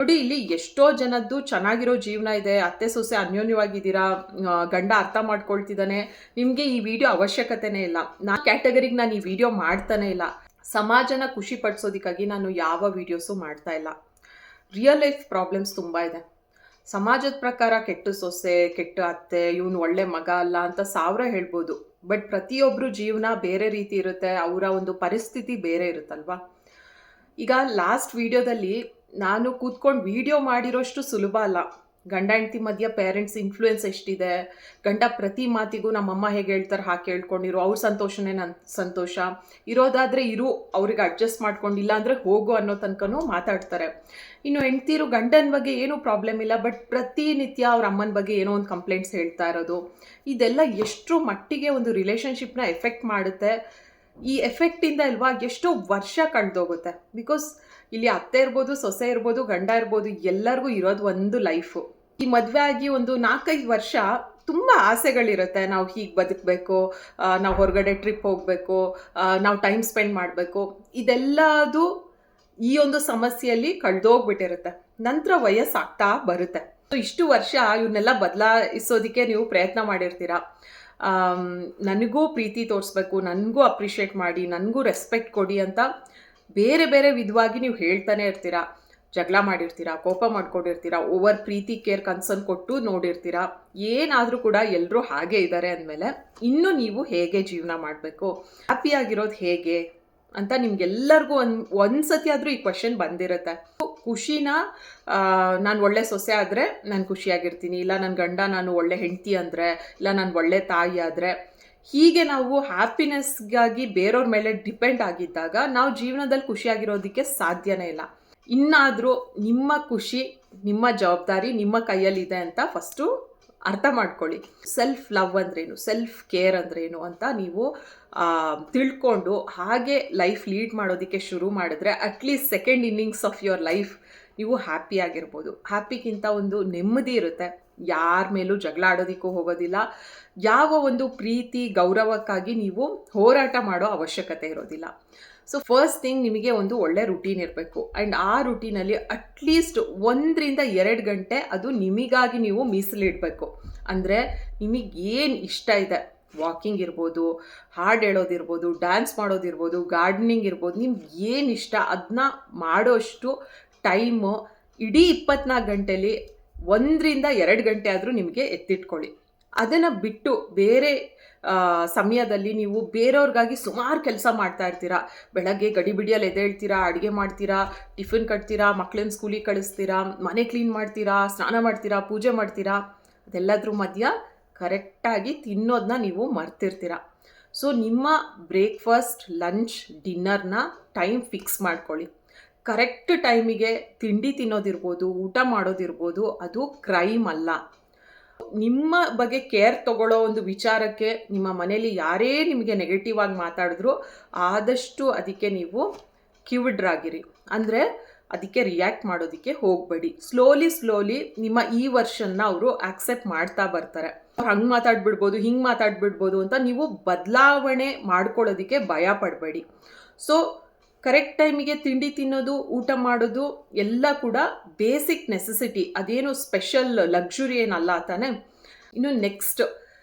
ನೋಡಿ, ಇಲ್ಲಿ ಎಷ್ಟೋ ಜನದ್ದು ಚೆನ್ನಾಗಿರೋ ಜೀವನ ಇದೆ, ಅತ್ತೆ ಸೊಸೆ ಅನ್ಯೋನ್ಯವಾಗಿದ್ದೀರಾ, ಗಂಡ ಅರ್ಥ ಮಾಡ್ಕೊಳ್ತಿದ್ದಾನೆ, ನಿಮಗೆ ಈ ವಿಡಿಯೋ ಅವಶ್ಯಕತೆನೇ ಇಲ್ಲ. ಕ್ಯಾಟಗರಿಗೆ ನಾನು ಈ ವಿಡಿಯೋ ಮಾಡ್ತಾನೆ ಇಲ್ಲ. ಸಮಾಜನ ಖುಷಿ ಪಡಿಸೋದಕ್ಕಾಗಿ ನಾನು ಯಾವ ವಿಡಿಯೋಸು ಮಾಡ್ತಾ ಇಲ್ಲ. ರಿಯಲ್ ಲೈಫ್ ಪ್ರಾಬ್ಲಮ್ಸ್ ತುಂಬ ಇದೆ. ಸಮಾಜದ ಪ್ರಕಾರ ಕೆಟ್ಟ ಸೊಸೆ, ಕೆಟ್ಟ ಅತ್ತೆ, ಇವನು ಒಳ್ಳೆ ಮಗ ಅಲ್ಲ ಅಂತ ಸಾವಿರ ಹೇಳ್ಬೋದು. ಬಟ್ ಪ್ರತಿಯೊಬ್ಬರು ಜೀವನ ಬೇರೆ ರೀತಿ ಇರುತ್ತೆ, ಅವರ ಒಂದು ಪರಿಸ್ಥಿತಿ ಬೇರೆ ಇರುತ್ತಲ್ವಾ. ಈಗ ಲಾಸ್ಟ್ ವಿಡಿಯೋದಲ್ಲಿ ನಾನು ಕೂತ್ಕೊಂಡು ವಿಡಿಯೋ ಮಾಡಿರೋಷ್ಟು ಸುಲಭ ಅಲ್ಲ. ಗಂಡ ಹೆಂಡತಿ ಮಧ್ಯ ಪೇರೆಂಟ್ಸ್ ಇನ್ಫ್ಲೂಯೆನ್ಸ್ ಎಷ್ಟಿದೆ, ಗಂಡ ಪ್ರತಿ ಮಾತಿಗೂ ನಮ್ಮಮ್ಮ ಹೇಗೆ ಹೇಳ್ತಾರೆ ಹಾಗೆ ಕೇಳ್ಕೊಂಡಿರು, ಅವ್ರ ಸಂತೋಷನೇ ನನ್ನ ಸಂತೋಷ, ಇರೋದಾದರೆ ಇರು, ಅವ್ರಿಗೆ ಅಡ್ಜಸ್ಟ್ ಮಾಡ್ಕೊಂಡಿಲ್ಲ ಅಂದರೆ ಹೋಗು ಅನ್ನೋ ತನಕನೂ ಮಾತಾಡ್ತಾರೆ. ಇನ್ನು ಹೆಂಡ್ತಿರು ಗಂಡನ ಬಗ್ಗೆ ಏನೂ ಪ್ರಾಬ್ಲಮ್ ಇಲ್ಲ, ಬಟ್ ಪ್ರತಿನಿತ್ಯ ಅವ್ರ ಅಮ್ಮನ ಬಗ್ಗೆ ಏನೋ ಒಂದು ಕಂಪ್ಲೇಂಟ್ಸ್ ಹೇಳ್ತಾ ಇರೋದು, ಇದೆಲ್ಲ ಎಷ್ಟು ಮಟ್ಟಿಗೆ ಒಂದು ರಿಲೇಷನ್ಶಿಪ್ನ ಎಫೆಕ್ಟ್ ಮಾಡುತ್ತೆ. ಈ ಎಫೆಕ್ಟಿಂದ ಅಲ್ವಾ ಎಷ್ಟೋ ವರ್ಷ ಕಳೆದೋಗುತ್ತೆ. ಬಿಕಾಸ್ ಇಲ್ಲಿ ಅತ್ತೆ ಇರ್ಬೋದು, ಸೊಸೆ ಇರ್ಬೋದು, ಗಂಡ ಇರ್ಬೋದು, ಎಲ್ಲರಿಗೂ ಇರೋದು ಒಂದು ಲೈಫು. ಈ ಮದುವೆ ಆಗಿ ಒಂದು 4-5 ವರ್ಷ ತುಂಬ ಆಸೆಗಳಿರುತ್ತೆ. ನಾವು ಹೀಗೆ ಬದುಕಬೇಕು, ನಾವು ಹೊರಗಡೆ ಟ್ರಿಪ್ ಹೋಗಬೇಕು, ನಾವು ಟೈಮ್ ಸ್ಪೆಂಡ್ ಮಾಡಬೇಕು, ಇದೆಲ್ಲದು ಈ ಒಂದು ಸಮಸ್ಯೆಯಲ್ಲಿ ಕಳೆದೋಗ್ಬಿಟ್ಟಿರುತ್ತೆ. ನಂತರ ವಯಸ್ಸಾಗ್ತಾ ಬರುತ್ತೆ. ಇಷ್ಟು ವರ್ಷ ಇವನ್ನೆಲ್ಲ ಬದಲಾಯಿಸೋದಕ್ಕೆ ನೀವು ಪ್ರಯತ್ನ ಮಾಡಿರ್ತೀರ. ನನಗೂ ಪ್ರೀತಿ ತೋರಿಸ್ಬೇಕು, ನನಗೂ ಅಪ್ರಿಷಿಯೇಟ್ ಮಾಡಿ, ನನಗೂ ರೆಸ್ಪೆಕ್ಟ್ ಕೊಡಿ ಅಂತ ಬೇರೆ ಬೇರೆ ವಿಧವಾಗಿ ನೀವು ಹೇಳ್ತಾನೆ ಇರ್ತೀರಾ. ಜಗಳ ಮಾಡಿರ್ತೀರಾ, ಕೋಪ ಮಾಡ್ಕೊಂಡಿರ್ತೀರಾ, ಓವರ್ ಪ್ರೀತಿ ಕೇರ್ ಕನ್ಸರ್ನ್ ಕೊಟ್ಟು ನೋಡಿರ್ತೀರಾ. ಏನಾದರೂ ಕೂಡ ಎಲ್ಲರೂ ಹಾಗೆ ಇದ್ದಾರೆ ಅಂದಮೇಲೆ ಇನ್ನು ನೀವು ಹೇಗೆ ಜೀವನ ಮಾಡಬೇಕು, ಹ್ಯಾಪಿಯಾಗಿರೋದು ಹೇಗೆ ಅಂತ ನಿಮ್ಗೆಲ್ಲರಿಗೂ ಒಂದು ಸತಿ ಆದರೂ ಈ ಕ್ವೆಶನ್ ಬಂದಿರುತ್ತೆ. ಖುಷಿನ ನಾನು ಒಳ್ಳೆ ಸೊಸೆ ಆದರೆ ನಾನು ಖುಷಿಯಾಗಿರ್ತೀನಿ, ಇಲ್ಲ ನನ್ನ ಗಂಡ ನಾನು ಒಳ್ಳೆ ಹೆಂಡತಿ ಅಂದರೆ, ಇಲ್ಲ ನಾನು ಒಳ್ಳೆ ತಾಯಿ ಆದರೆ, ಹೀಗೆ ನಾವು ಹ್ಯಾಪಿನೆಸ್ಗಾಗಿ ಬೇರೆಯವ್ರ ಮೇಲೆ ಡಿಪೆಂಡ್ ಆಗಿದ್ದಾಗ ನಾವು ಜೀವನದಲ್ಲಿ ಖುಷಿಯಾಗಿರೋದಕ್ಕೆ ಸಾಧ್ಯನೇ ಇಲ್ಲ. ಇನ್ನಾದರೂ ನಿಮ್ಮ ಖುಷಿ, ನಿಮ್ಮ ಜವಾಬ್ದಾರಿ ನಿಮ್ಮ ಕೈಯಲ್ಲಿದೆ ಅಂತ ಫಸ್ಟು ಅರ್ಥ ಮಾಡ್ಕೊಳ್ಳಿ. ಸೆಲ್ಫ್ ಲವ್ ಅಂದ್ರೇನು, ಸೆಲ್ಫ್ ಕೇರ್ ಅಂದ್ರೇನು ಅಂತ ನೀವು ತಿಳ್ಕೊಂಡು ಹಾಗೆ ಲೈಫ್ ಲೀಡ್ ಮಾಡೋದಕ್ಕೆ ಶುರು ಮಾಡಿದ್ರೆ at least second innings of your life ನೀವು ಹ್ಯಾಪಿಯಾಗಿರ್ಬೋದು. ಹ್ಯಾಪಿಗಿಂತ ಒಂದು ನೆಮ್ಮದಿ ಇರುತ್ತೆ. ಯಾರ ಮೇಲೂ ಜಗಳ ಆಡೋದಕ್ಕೂ ಹೋಗೋದಿಲ್ಲ. ಯಾವ ಒಂದು ಪ್ರೀತಿ ಗೌರವಕ್ಕಾಗಿ ನೀವು ಹೋರಾಟ ಮಾಡೋ ಅವಶ್ಯಕತೆ ಇರೋದಿಲ್ಲ. ಸೊ ಫಸ್ಟ್ ಥಿಂಗ್, ನಿಮಗೆ ಒಂದು ಒಳ್ಳೆ ರುಟೀನ್ ಇರಬೇಕು. ಆ್ಯಂಡ್ ಆ ರುಟೀನಲ್ಲಿ ಅಟ್ಲೀಸ್ಟ್ 1-2 ಗಂಟೆ ಅದು ನಿಮಗಾಗಿ ನೀವು ಮೀಸಲಿಡಬೇಕು. ಅಂದರೆ ನಿಮಗೇನು ಇಷ್ಟ ಇದೆ, ವಾಕಿಂಗ್ ಇರ್ಬೋದು, ಹಾಡು ಹೇಳೋದಿರ್ಬೋದು, ಡ್ಯಾನ್ಸ್ ಮಾಡೋದಿರ್ಬೋದು, ಗಾರ್ಡನಿಂಗ್ ಇರ್ಬೋದು, ನಿಮ್ಗೆ ಏನು ಇಷ್ಟ ಅದನ್ನ ಮಾಡೋಷ್ಟು ಟೈಮು ಇಡೀ 24 ಗಂಟೆಲಿ 1-2 ಗಂಟೆ ಆದರೂ ನಿಮಗೆ ಎತ್ತಿಟ್ಕೊಳ್ಳಿ. ಅದನ್ನು ಬಿಟ್ಟು ಬೇರೆ ಸಮಯದಲ್ಲಿ ನೀವು ಬೇರೆಯವ್ರಿಗಾಗಿ ಸುಮಾರು ಕೆಲಸ ಮಾಡ್ತಾ ಇರ್ತೀರಾ. ಬೆಳಗ್ಗೆ ಗಡಿಬಿಡಿಯಲ್ಲಿ ಎದ್ದೇಳ್ತೀರಾ, ಅಡುಗೆ ಮಾಡ್ತೀರಾ, ಟಿಫಿನ್ ಕಟ್ತೀರಾ, ಮಕ್ಕಳನ್ನ ಸ್ಕೂಲಿಗೆ ಕಳಿಸ್ತೀರಾ, ಮನೆ ಕ್ಲೀನ್ ಮಾಡ್ತೀರಾ, ಸ್ನಾನ ಮಾಡ್ತೀರಾ, ಪೂಜೆ ಮಾಡ್ತೀರಾ. ಅದೆಲ್ಲದ್ರ ಮಧ್ಯ ಕರೆಕ್ಟಾಗಿ ತಿನ್ನೋದನ್ನ ನೀವು ಮರ್ತಿರ್ತೀರ. ಸೊ ನಿಮ್ಮ ಬ್ರೇಕ್ಫಾಸ್ಟ್, ಲಂಚ್, ಡಿನ್ನರ್ನ ಟೈಮ್ ಫಿಕ್ಸ್ ಮಾಡ್ಕೊಳ್ಳಿ. ಕರೆಕ್ಟ್ ಟೈಮಿಗೆ ತಿಂಡಿ ತಿನ್ನೋದಿರ್ಬೋದು, ಊಟ ಮಾಡೋದಿರ್ಬೋದು, ಅದು ಕ್ರೈಮ್ ಅಲ್ಲ. ನಿಮ್ಮ ಬಗ್ಗೆ ಕೇರ್ ತಗೊಳ್ಳೋ ಒಂದು ವಿಚಾರಕ್ಕೆ ನಿಮ್ಮ ಮನೇಲಿ ಯಾರೇ ನಿಮಗೆ ನೆಗೆಟಿವ್ ಆಗಿ ಮಾತಾಡಿದ್ರು ಆದಷ್ಟು ಅದಕ್ಕೆ ನೀವು ಕಿವಿಡ್ರಾಗಿರಿ. ಅಂದರೆ ಅದಕ್ಕೆ ರಿಯಾಕ್ಟ್ ಮಾಡೋದಕ್ಕೆ ಹೋಗಬೇಡಿ. ಸ್ಲೋಲಿ ನಿಮ್ಮ ಈ ವರ್ಷನ್ನ ಅವರು ಆಕ್ಸೆಪ್ಟ್ ಮಾಡ್ತಾ ಬರ್ತಾರೆ. ಅವ್ರು ಹಂಗೆ ಮಾತಾಡ್ಬಿಡ್ಬೋದು, ಹಿಂಗೆ ಮಾತಾಡ್ಬಿಡ್ಬೋದು ಅಂತ ನೀವು ಬದಲಾವಣೆ ಮಾಡ್ಕೊಳ್ಳೋದಕ್ಕೆ ಭಯ ಪಡಬೇಡಿ. ಸೊ ಕರೆಕ್ಟ್ ಟೈಮಿಗೆ ತಿಂಡಿ ತಿನ್ನೋದು, ಊಟ ಮಾಡೋದು ಎಲ್ಲ ಕೂಡ ಬೇಸಿಕ್ ನೆಸೆಸಿಟಿ. ಅದೇನು ಸ್ಪೆಷಲ್ ಲಕ್ಸುರಿ ಏನಲ್ಲ ತಾನೆ. ಇನ್ನು ನೆಕ್ಸ್ಟ್,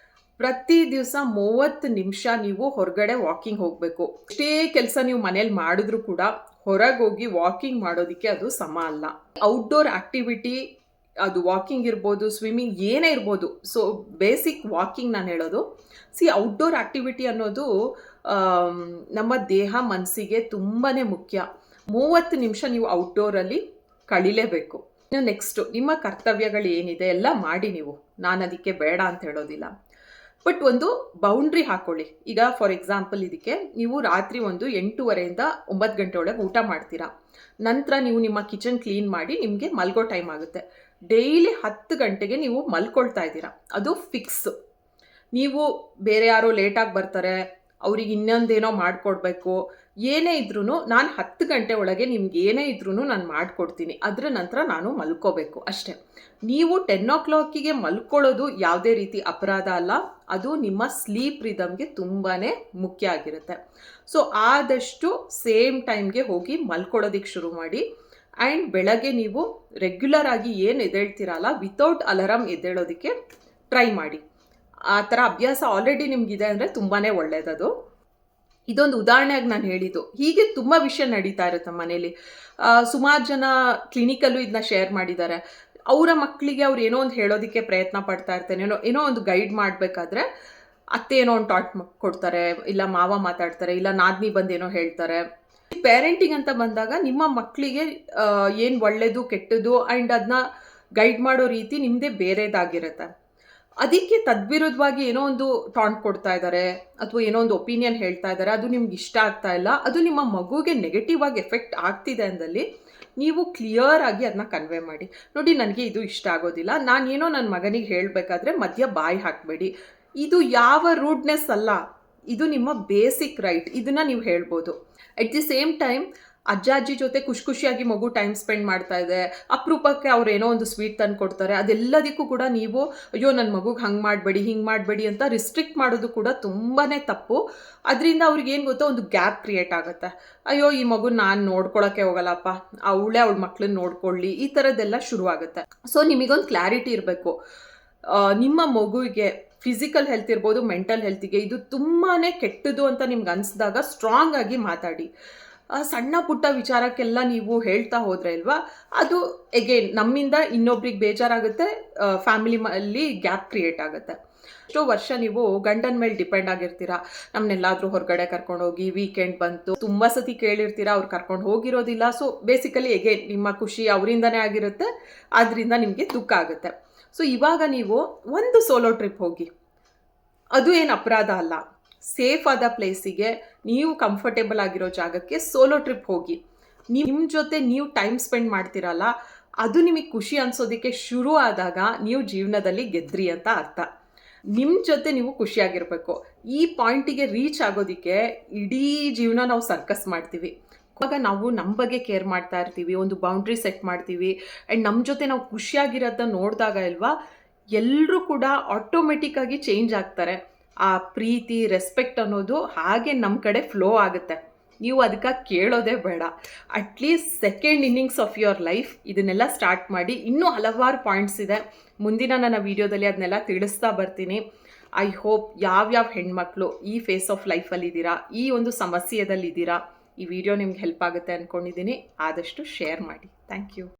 ಪ್ರತಿ ದಿವಸ 30 ನಿಮಿಷ ನೀವು ಹೊರಗಡೆ ವಾಕಿಂಗ್ ಹೋಗಬೇಕು. ಎಷ್ಟೇ ಕೆಲಸ ನೀವು ಮನೇಲಿ ಮಾಡಿದ್ರೂ ಕೂಡ ಹೊರಗೆ ಹೋಗಿ ವಾಕಿಂಗ್ ಮಾಡೋದಕ್ಕೆ ಅದು ಸಮ ಅಲ್ಲ. ಔಟ್ಡೋರ್ ಆ್ಯಕ್ಟಿವಿಟಿ, ಅದು ವಾಕಿಂಗ್ ಇರ್ಬೋದು, ಸ್ವಿಮ್ಮಿಂಗ್, ಏನೇ ಇರ್ಬೋದು. ಸೊ ಬೇಸಿಕ್ ವಾಕಿಂಗ್ ನಾನು ಹೇಳೋದು. ಔಟ್ಡೋರ್ ಆ್ಯಕ್ಟಿವಿಟಿ ಅನ್ನೋದು ನಮ್ಮ ದೇಹ ಮನಸ್ಸಿಗೆ ತುಂಬಾ ಮುಖ್ಯ. 30 ನಿಮಿಷ ನೀವು ಔಟ್ಡೋರಲ್ಲಿ ಕಳಿಲೇಬೇಕು. ಇನ್ನು ನೆಕ್ಸ್ಟು, ನಿಮ್ಮ ಕರ್ತವ್ಯಗಳು ಏನಿದೆ ಎಲ್ಲ ಮಾಡಿ ನೀವು, ನಾನು ಅದಕ್ಕೆ ಬೇಡ ಅಂತ ಹೇಳೋದಿಲ್ಲ. ಬಟ್ ಒಂದು ಬೌಂಡ್ರಿ ಹಾಕ್ಕೊಳ್ಳಿ. ಈಗ ಫಾರ್ ಎಕ್ಸಾಂಪಲ್ ಇದಕ್ಕೆ ನೀವು ರಾತ್ರಿ ಒಂದು 8:30 9 ಗಂಟೆ ಒಳಗೆ ಊಟ ಮಾಡ್ತೀರಾ. ನಂತರ ನೀವು ನಿಮ್ಮ ಕಿಚನ್ ಕ್ಲೀನ್ ಮಾಡಿ ನಿಮಗೆ ಮಲ್ಗೋ ಟೈಮ್ ಆಗುತ್ತೆ. ಡೈಲಿ 10 ಗಂಟೆಗೆ ನೀವು ಮಲ್ಕೊಳ್ತಾ ಇದ್ದೀರಾ, ಅದು ಫಿಕ್ಸ್. ನೀವು ಬೇರೆ ಯಾರೋ ಲೇಟಾಗಿ ಬರ್ತಾರೆ, ಅವ್ರಿಗೆ ಇನ್ನೊಂದೇನೋ ಮಾಡಿಕೊಡ್ಬೇಕು, ಏನೇ ಇದ್ರೂ ನಾನು 10 ಗಂಟೆ ಒಳಗೆ ನಿಮ್ಗೆ ಏನೇ ಇದ್ರೂ ನಾನು ಮಾಡಿಕೊಡ್ತೀನಿ, ಅದರ ನಂತರ ನಾನು ಮಲ್ಕೋಬೇಕು ಅಷ್ಟೇ. ನೀವು 10 o'clockಗೆ ಮಲ್ಕೊಳ್ಳೋದು ಯಾವುದೇ ರೀತಿ ಅಪರಾಧ ಅಲ್ಲ. ಅದು ನಿಮ್ಮ ಸ್ಲೀಪ್ ರಿದಮ್ಗೆ ತುಂಬಾ ಮುಖ್ಯ ಆಗಿರುತ್ತೆ. ಸೊ ಆದಷ್ಟು ಸೇಮ್ ಟೈಮ್ಗೆ ಹೋಗಿ ಮಲ್ಕೊಳ್ಳೋದಕ್ಕೆ ಶುರು ಮಾಡಿ. ಆ್ಯಂಡ್ ಬೆಳಗ್ಗೆ ನೀವು ರೆಗ್ಯುಲರ್ ಆಗಿ ಏನು ಎದ್ದೇಳ್ತೀರಲ್ಲ ವಿತೌಟ್ ಅಲಾರಮ್ ಎದ್ದೇಳೋದಕ್ಕೆ ಟ್ರೈ ಮಾಡಿ. ಆ ಥರ ಅಭ್ಯಾಸ ಆಲ್ರೆಡಿ ನಿಮಗಿದೆ ಅಂದರೆ ತುಂಬಾ ಒಳ್ಳೆಯದದು. ಇದೊಂದು ಉದಾಹರಣೆಯಾಗಿ ನಾನು ಹೇಳಿದ್ದು. ಹೀಗೆ ತುಂಬ ವಿಷಯ ನಡೀತಾ ಇರುತ್ತೆ ಮನೇಲಿ. ಸುಮಾರು ಜನ ಕ್ಲಿನಿಕಲ್ಲೂ ಇದನ್ನ ಶೇರ್ ಮಾಡಿದ್ದಾರೆ. ಅವರ ಮಕ್ಕಳಿಗೆ ಅವ್ರು ಏನೋ ಒಂದು ಹೇಳೋದಕ್ಕೆ ಪ್ರಯತ್ನ ಪಡ್ತಾ ಇರ್ತಾನೆ, ಏನೋ ಒಂದು ಗೈಡ್ ಮಾಡಬೇಕಾದ್ರೆ ಅತ್ತೆ ಏನೋ ಒಂದು ಟಾಟ್ ಕೊಡ್ತಾರೆ, ಇಲ್ಲ ಮಾವ ಮಾತಾಡ್ತಾರೆ, ಇಲ್ಲ ನಾದ್ನಿ ಬಂದು ಏನೋ ಹೇಳ್ತಾರೆ. ಪೇರೆಂಟಿಂಗ್ ಅಂತ ಬಂದಾಗ ನಿಮ್ಮ ಮಕ್ಕಳಿಗೆ ಏನು ಒಳ್ಳೆಯದು ಕೆಟ್ಟದ್ದು ಆ್ಯಂಡ್ ಅದನ್ನ ಗೈಡ್ ಮಾಡೋ ರೀತಿ ನಿಮ್ಮದೇ ಬೇರೆದಾಗಿರುತ್ತೆ. ಅದಕ್ಕೆ ತದ್ವಿರುದ್ಧವಾಗಿ ಏನೋ ಒಂದು ಟಾಂಟ್ ಕೊಡ್ತಾ ಇದ್ದಾರೆ ಅಥವಾ ಏನೋ ಒಂದು ಒಪಿನಿಯನ್ ಹೇಳ್ತಾ ಇದ್ದಾರೆ, ಅದು ನಿಮ್ಗೆ ಇಷ್ಟ ಆಗ್ತಾ ಇಲ್ಲ, ಅದು ನಿಮ್ಮ ಮಗುಗೆ ನೆಗೆಟಿವ್ ಆಗಿ ಎಫೆಕ್ಟ್ ಆಗ್ತಿದೆ ಅಂದಲ್ಲಿ ನೀವು ಕ್ಲಿಯರ್ ಆಗಿ ಅದನ್ನ ಕನ್ವೆ ಮಾಡಿ. ನೋಡಿ, ನನಗೆ ಇದು ಇಷ್ಟ ಆಗೋದಿಲ್ಲ, ನಾನೇನೋ ನನ್ನ ಮಗನಿಗೆ ಹೇಳಬೇಕಾದ್ರೆ ಮಧ್ಯ ಬಾಯಿ ಹಾಕಬೇಡಿ. ಇದು ಯಾವ ರೂಡ್ನೆಸ್ ಅಲ್ಲ, ಇದು ನಿಮ್ಮ ಬೇಸಿಕ್ ರೈಟ್. ಇದನ್ನು ನೀವು ಹೇಳ್ಬೋದು. ಅಟ್ ದಿ ಸೇಮ್ ಟೈಮ್ ಅಜ್ಜ ಅಜ್ಜಿ ಜೊತೆ ಖುಷಿಯಾಗಿ ಮಗು ಟೈಮ್ ಸ್ಪೆಂಡ್ ಮಾಡ್ತಾ ಇದೆ, ಅಪರೂಪಕ್ಕೆ ಅವ್ರು ಏನೋ ಒಂದು ಸ್ವೀಟ್ ತಂದು ಕೊಡ್ತಾರೆ, ಅದೆಲ್ಲದಕ್ಕೂ ಕೂಡ ನೀವು ಅಯ್ಯೋ ನನ್ನ ಮಗುಗೆ ಹಂಗೆ ಮಾಡಬೇಡಿ ಹಿಂಗೆ ಮಾಡಬೇಡಿ ಅಂತ ರಿಸ್ಟ್ರಿಕ್ಟ್ ಮಾಡೋದು ಕೂಡ ತುಂಬಾ ತಪ್ಪು. ಅದರಿಂದ ಅವ್ರಿಗೆ ಏನು ಗೊತ್ತೋ ಒಂದು ಗ್ಯಾಪ್ ಕ್ರಿಯೇಟ್ ಆಗುತ್ತೆ. ಅಯ್ಯೋ ಈ ಮಗು ನಾನು ನೋಡ್ಕೊಳಕ್ಕೆ ಹೋಗಲ್ಲಪ್ಪ, ಅವಳ ಮಕ್ಳನ್ನ ನೋಡ್ಕೊಳ್ಳಿ, ಈ ಥರದ್ದೆಲ್ಲ ಶುರುವಾಗುತ್ತೆ. ಸೊ ನಿಮಗೊಂದು ಕ್ಲಾರಿಟಿ ಇರಬೇಕು. ನಿಮ್ಮ ಮಗುವಿಗೆ ಫಿಸಿಕಲ್ ಹೆಲ್ತ್ ಇರ್ಬೋದು, ಮೆಂಟಲ್ ಹೆಲ್ತಿಗೆ ಇದು ತುಂಬಾ ಕೆಟ್ಟದು ಅಂತ ನಿಮ್ಗೆ ಅನಿಸಿದಾಗ ಸ್ಟ್ರಾಂಗ್ ಆಗಿ ಮಾತಾಡಿ. ಸಣ್ಣ ಪುಟ್ಟ ವಿಚಾರಕ್ಕೆಲ್ಲ ನೀವು ಹೇಳ್ತಾ ಹೋದ್ರೆ ಅಲ್ವಾ, ಅದು ಎಗೇನ್ ನಮ್ಮಿಂದ ಇನ್ನೊಬ್ರಿಗೆ ಬೇಜಾರಾಗುತ್ತೆ, ಫ್ಯಾಮಿಲಿಯಲ್ಲಿ ಗ್ಯಾಪ್ ಕ್ರಿಯೇಟ್ ಆಗುತ್ತೆ. ಎಷ್ಟೋ ವರ್ಷ ನೀವು ಗಂಡನ ಮೇಲೆ ಡಿಪೆಂಡ್ ಆಗಿರ್ತೀರಾ. ನಮ್ಮನ್ನೆಲ್ಲಾದರೂ ಹೊರಗಡೆ ಕರ್ಕೊಂಡೋಗಿ, ವೀಕೆಂಡ್ ಬಂತು, ತುಂಬ ಸತಿ ಕೇಳಿರ್ತೀರಾ, ಅವ್ರು ಕರ್ಕೊಂಡು ಹೋಗಿರೋದಿಲ್ಲ. ಸೊ ಬೇಸಿಕಲಿ ಎಗೇನ್ ನಿಮ್ಮ ಖುಷಿ ಅವರಿಂದನೇ ಆಗಿರುತ್ತೆ, ಆದ್ದರಿಂದ ನಿಮಗೆ ದುಃಖ ಆಗುತ್ತೆ. ಸೊ ಇವಾಗ ನೀವು ಒಂದು ಸೋಲೋ ಟ್ರಿಪ್ ಹೋಗಿ, ಅದು ಏನು ಅಪರಾಧ ಅಲ್ಲ. ಸೇಫ್ ಆದ ಪ್ಲೇಸಿಗೆ, ನೀವು ಕಂಫರ್ಟೇಬಲ್ ಆಗಿರೋ ಜಾಗಕ್ಕೆ ಸೋಲೋ ಟ್ರಿಪ್ ಹೋಗಿ. ನಿಮ್ಮ ಜೊತೆ ನೀವು ಟೈಮ್ ಸ್ಪೆಂಡ್ ಮಾಡ್ತೀರಲ್ಲ, ಅದು ನಿಮಗೆ ಖುಷಿ ಅನ್ಸೋದಕ್ಕೆ ಶುರು ಆದಾಗ ನೀವು ಜೀವನದಲ್ಲಿ ಗೆದ್ರಿ ಅಂತ ಅರ್ಥ. ನಿಮ್ಮ ಜೊತೆ ನೀವು ಖುಷಿಯಾಗಿರಬೇಕು. ಈ ಪಾಯಿಂಟಿಗೆ ರೀಚ್ ಆಗೋದಕ್ಕೆ ಇಡೀ ಜೀವನ ನಾವು ಸರ್ಕಸ್ ಮಾಡ್ತೀವಿ. ಆವಾಗ ನಾವು ನಮ್ಮ ಬಗ್ಗೆ ಕೇರ್ ಮಾಡ್ತಾ ಇರ್ತೀವಿ, ಒಂದು ಬೌಂಡ್ರಿ ಸೆಟ್ ಮಾಡ್ತೀವಿ, ಆ್ಯಂಡ್ ನಮ್ಮ ಜೊತೆ ನಾವು ಖುಷಿಯಾಗಿರೋದನ್ನ ನೋಡಿದಾಗ ಅಲ್ವಾ, ಎಲ್ಲರೂ ಕೂಡ ಆಟೋಮೆಟಿಕ್ಕಾಗಿ ಚೇಂಜ್ ಆಗ್ತಾರೆ. ಆ ಪ್ರೀತಿ, ರೆಸ್ಪೆಕ್ಟ್ ಅನ್ನೋದು ಹಾಗೆ ನಮ್ಮ ಕಡೆ ಫ್ಲೋ ಆಗುತ್ತೆ. ನೀವು ಅದಕ್ಕೆ ಕೇಳೋದೇ ಬೇಡ. At least second innings of your life ಇದನ್ನೆಲ್ಲ ಸ್ಟಾರ್ಟ್ ಮಾಡಿ. ಇನ್ನೂ ಹಲವಾರು ಪಾಯಿಂಟ್ಸ್ ಇದೆ, ಮುಂದಿನ ನನ್ನ ವಿಡಿಯೋದಲ್ಲಿ ಅದನ್ನೆಲ್ಲ ತಿಳಿಸ್ತಾ ಬರ್ತೀನಿ. ಐ ಹೋಪ್ ಯಾವ್ಯಾವ ಹೆಣ್ಮಕ್ಳು ಈ ಫೇಸ್ ಆಫ್ ಲೈಫಲ್ಲಿದ್ದೀರಾ, ಈ ಒಂದು ಸಮಸ್ಯೆಯಲ್ಲಿದ್ದೀರಾ, ಈ ವಿಡಿಯೋ ನಿಮ್ಗೆ ಹೆಲ್ಪ್ ಆಗುತ್ತೆ ಅಂದ್ಕೊಂಡಿದ್ದೀನಿ. ಆದಷ್ಟು ಶೇರ್ ಮಾಡಿ. Thank you.